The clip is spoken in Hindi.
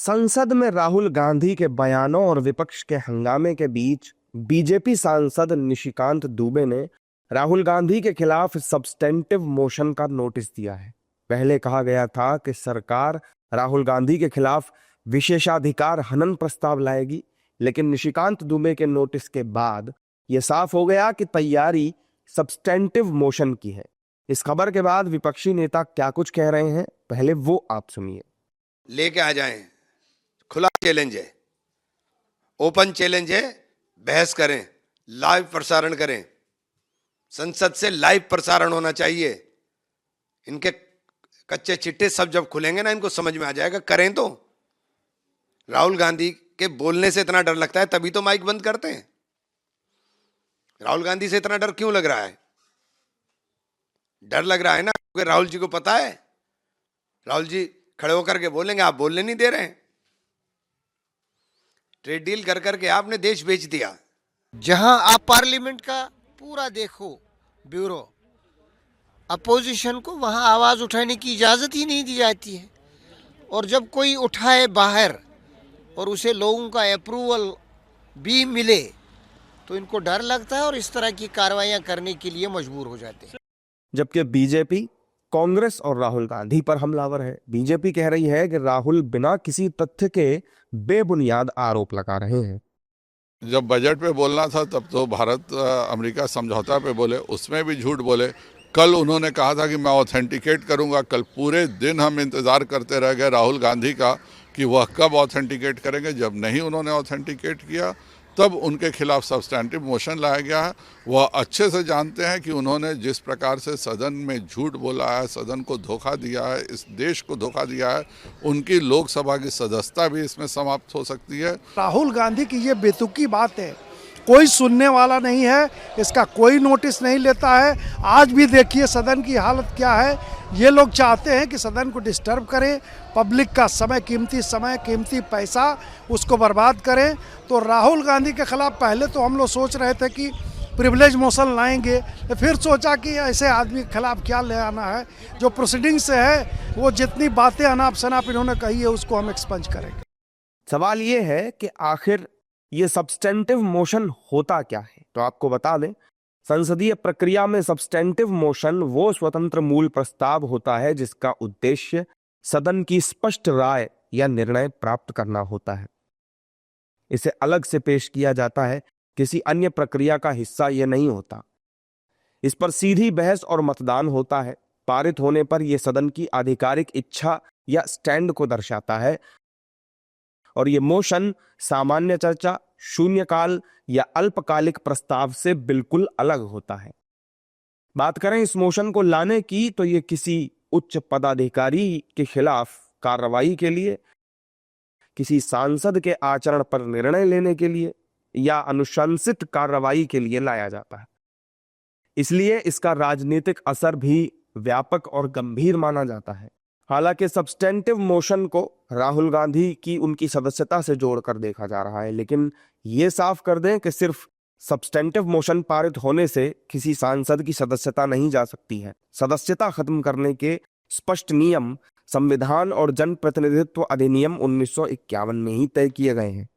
संसद में राहुल गांधी के बयानों और विपक्ष के हंगामे के बीच बीजेपी सांसद निशिकांत दुबे ने राहुल गांधी के खिलाफ सब्सटेंटिव मोशन का नोटिस दिया है। पहले कहा गया था कि सरकार राहुल गांधी के खिलाफ विशेषाधिकार हनन प्रस्ताव लाएगी, लेकिन निशिकांत दुबे के नोटिस के बाद यह साफ हो गया कि तैयारी सब्सटेंटिव मोशन की है। इस खबर के बाद विपक्षी नेता क्या कुछ कह रहे हैं, पहले वो आप सुनिए। लेके आ जाएं, खुला चैलेंज है, ओपन चैलेंज है, बहस करें, लाइव प्रसारण करें, संसद से लाइव प्रसारण होना चाहिए। इनके कच्चे चिट्टे सब जब खुलेंगे ना, इनको समझ में आ जाएगा। करें तो राहुल गांधी के बोलने से इतना डर लगता है, तभी तो माइक बंद करते हैं। राहुल गांधी से इतना डर क्यों लग रहा है? डर लग रहा है ना क्योंकि राहुल जी को पता है, राहुल जी खड़े होकर के बोलेंगे, आप बोलने नहीं दे रहे हैं। ट्रेड डील कर करके आपने देश बेच दिया। जहां आप पार्लियामेंट का पूरा देखो ब्यूरो, अपोजिशन को वहां आवाज उठाने की इजाजत ही नहीं दी जाती है, और जब कोई उठाए बाहर और उसे लोगों का अप्रूवल भी मिले तो इनको डर लगता है और इस तरह की कार्रवाइयां करने के लिए मजबूर हो जाते हैं। जबकि बीजेपी कांग्रेस और राहुल गांधी पर हमलावर है। बीजेपी कह रही है कि राहुल बिना किसी तथ्य के बेबुनियाद आरोप लगा रहे हैं। जब बजट पे बोलना था तब तो भारत अमेरिका समझौता पे बोले, उसमें भी झूठ बोले। कल उन्होंने कहा था कि मैं ऑथेंटिकेट करूंगा। कल पूरे दिन हम इंतज़ार करते रह गए राहुल गांधी का कि वह कब ऑथेंटिकेट करेंगे। जब नहीं उन्होंने ऑथेंटिकेट किया तब उनके खिलाफ सब्सटेंटिव मोशन लाया गया है। वह अच्छे से जानते हैं कि उन्होंने जिस प्रकार से सदन में झूठ बोला है, सदन को धोखा दिया है, इस देश को धोखा दिया है, उनकी लोकसभा की सदस्यता भी इसमें समाप्त हो सकती है। राहुल गांधी की ये बेतुकी बात है, कोई सुनने वाला नहीं है, इसका कोई नोटिस नहीं लेता है। आज भी देखिए सदन की हालत क्या है। ये लोग चाहते हैं कि सदन को डिस्टर्ब करें, पब्लिक का समय, कीमती पैसा उसको बर्बाद करें। तो राहुल गांधी के खिलाफ पहले तो हम लोग सोच रहे थे कि प्रिविलेज मोशन लाएंगे, फिर सोचा कि ऐसे आदमी के खिलाफ क्या ले आना है। जो प्रोसीडिंग से है वो जितनी बातें अनाप शनाप इन्होंने कही है उसको हम एक्सपंज करेंगे। सवाल ये है कि आखिर ये सब्सटेंटिव मोशन होता क्या है। तो आपको बता दें, संसदीय प्रक्रिया में सब्सटेंटिव मोशन वो स्वतंत्र मूल प्रस्ताव होता है जिसका उद्देश्य सदन की स्पष्ट राय या निर्णय प्राप्त करना होता है। इसे अलग से पेश किया जाता है, किसी अन्य प्रक्रिया का हिस्सा यह नहीं होता। इस पर सीधी बहस और मतदान होता है। पारित होने पर यह सदन की आधिकारिक इच्छा या स्टैंड को दर्शाता है, और यह मोशन सामान्य चर्चा, शून्यकाल या अल्पकालिक प्रस्ताव से बिल्कुल अलग होता है। बात करें इस मोशन को लाने की, तो यह किसी उच्च पदाधिकारी के खिलाफ कार्रवाई के लिए, किसी सांसद के आचरण पर निर्णय लेने के लिए या अनुशंसित कार्रवाई के लिए लाया जाता है। इसलिए इसका राजनीतिक असर भी व्यापक और गंभीर माना जाता है। हालांकि सब्सटेंटिव मोशन को राहुल गांधी की उनकी सदस्यता से जोड़कर देखा जा रहा है, लेकिन यह साफ कर दें कि सिर्फ सब्सटेंटिव मोशन पारित होने से किसी सांसद की सदस्यता नहीं जा सकती है। सदस्यता खत्म करने के स्पष्ट नियम संविधान और जनप्रतिनिधित्व अधिनियम 1951 में ही तय किए गए हैं।